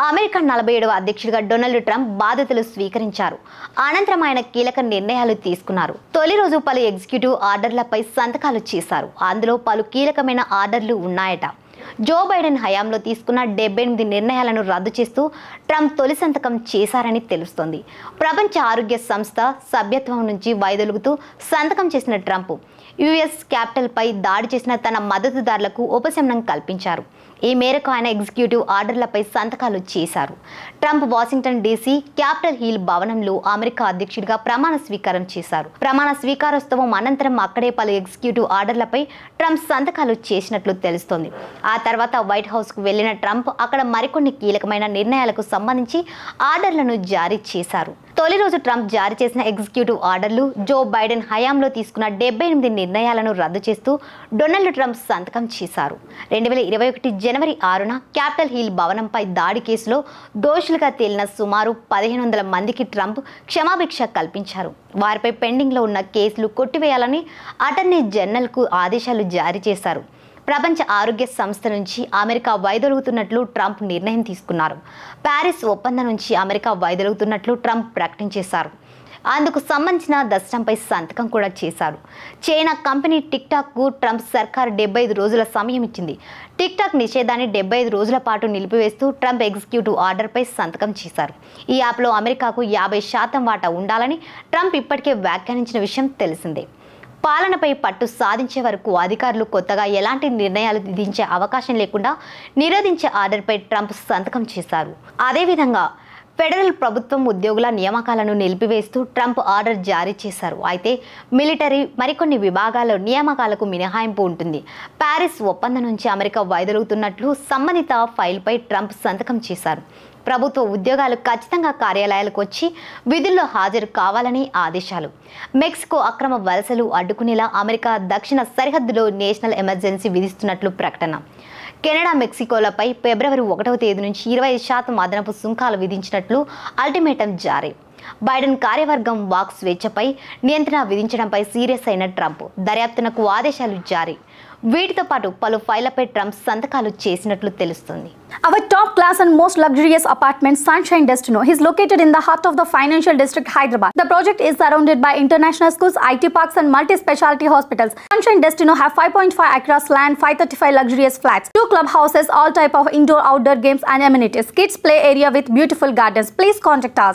America 47వ అధ్యక్షుడిగా Donald Trump బాధ్యతలు స్వీకరించారు. అనంతరం ఆయన కీలక నిర్ణయాలు తీసుకున్నారు. తొలి రోజు పలు ఎగ్జిక్యూటివ్ ఆర్డర్లపై సంతకాలు చేశారు. అందులో పలు కీలకమైన ఆర్డర్లు ఉన్నాయట. జో బైడెన్ హయాంలో తీసుకున్న 78 నిర్ణయాలను రద్దు చేస్తూ ట్రంప్ తొలి సంతకం చేశారని తెలుస్తోంది. ప్రపంచ ఆరోగ్య సంస్థ సభ్యత్వం నుంచి వైదొలుగుతూ సంతకం చేసిన ట్రంప్ యుఎస్ క్యాపిటల్పై దాడి చేసిన తన మద్దతుదారులకు ఉపశమనం కల్పించారు. ఈ మేరకు ఆయన ఎగ్జిక్యూటివ్ ఆర్డర్లపై సంతకాలు చేశారు. Trump Washington DC capital hill భవనంలో అమెరికా అధ్యక్షుడిగా ప్రమాణ స్వీకారం చేశారు. ప్రమాణ స్వీకారోత్సవం అనంతరం అక్కడే పలు ఎగ్జిక్యూటివ్ ఆర్డర్లపై ట్రంప్ సంతకాలు చేసినట్లు తెలుస్తోంది. ఆ తర్వాత వైట్ హౌస్ కు వెళ్లిన ట్రంప్ అక్కడ మరికొన్ని కీలకమైన నిర్ణయాలకు సంబంధించి ఆర్డర్లను జారీ చేశారు. తొలి రోజు ట్రంప్ జారీ చేసిన ఎగ్జిక్యూటివ్ ఆర్డర్లు జో బైడెన్ హయాంలో తీసుకున్న 78 నిర్ణయాలను రద్దు చేస్తూ డొనాల్డ్ ట్రంప్ సంతకం చేశారు. 2021 జనవరి 6న క్యాపిటల్ హిల్ భవనంపై దాడి కేసులో దోషులుగా తేలిన సుమారు 1500 మందికి ట్రంప్ క్షమాభిక్ష కల్పించారు. వారిపై పెండింగ్లో ఉన్న కేసులు కొట్టివేయాలని అటార్నీ జనరల్కు ఆదేశాలు జారీ చేశారు. ప్రపంచ ఆరోగ్య సంస్థ నుంచి అమెరికా వైదొలుగుతున్నట్లు ట్రంప్ నిర్ణయం తీసుకున్నారు. ప్యారిస్ ఒప్పందం నుంచి అమెరికా వైదొలుగుతున్నట్లు ట్రంప్ ప్రకటించేశారు. అందుకు సంబంధించిన దశకంపై సంతకం కూడా చేశారు. చైనా కంపెనీ టిక్ టాక్కు ట్రంప్ సర్కార్ 75 రోజుల సమయం ఇచ్చింది. టిక్ టాక్ నిషేధాన్ని 75 రోజుల పాటు నిలిపివేస్తూ ట్రంప్ ఎగ్జిక్యూటివ్ ఆర్డర్పై సంతకం చేశారు. ఈ యాప్లో అమెరికాకు 50% వాటా ఉండాలని ట్రంప్ ఇప్పటికే వ్యాఖ్యానించిన విషయం తెలిసిందే. పాలనపై పట్టు సాధించే వరకు అధికారులు కొత్తగా ఎలాంటి నిర్ణయాలు విధించే అవకాశం లేకుండా నిరోధించే ఆర్డర్పై ట్రంప్ సంతకం చేశారు. అదేవిధంగా ఫెడరల్ ప్రభుత్వం ఉద్యోగుల నియామకాలను నిలిపివేస్తూ ట్రంప్ ఆర్డర్ జారీ చేశారు. అయితే మిలిటరీ మరికొన్ని విభాగాల్లో నియామకాలకు మినహాయింపు ఉంటుంది. ప్యారిస్ ఒప్పందం నుంచి అమెరికా వైదొలుగుతున్నట్లు సంబంధిత ఫైల్పై ట్రంప్ సంతకం చేశారు. ప్రభుత్వ ఉద్యోగాలు ఖచ్చితంగా కార్యాలయాలకు వచ్చి విధుల్లో హాజరు కావాలని ఆదేశాలు. మెక్సికో అక్రమ వలసలు అడ్డుకునేలా అమెరికా దక్షిణ సరిహద్దులో నేషనల్ ఎమర్జెన్సీ విధిస్తున్నట్లు ప్రకటన. కెనడా మెక్సికోలపై ఫిబ్రవరి 1వ తేదీ నుంచి 25% అదనపు సుంకాలు విధించినట్లు అల్టిమేటం జారీ. బైడెన్ కార్యవర్గం వాక్ స్వేచ్ఛపై నియంత్రణ విధించడంపై సీరియస్ అయిన ట్రంప్ దర్యాప్తునకు ఆదేశాలు జారీ. వీటితో పాటు పలు ఫైళ్లపై ట్రంప్ సంతకాలు చేసినట్లు తెలుస్తుంది. Our top class and most luxurious apartment, Sunshine Destino, is located in the heart of the financial district, Hyderabad. The project is surrounded by international schools, IT parks and multi-specialty hospitals. Sunshine Destino have 5.5 acres land, 535 luxurious flats, 2 clubhouses, all type of indoor outdoor games and amenities, kids play area with beautiful gardens. Please contact us.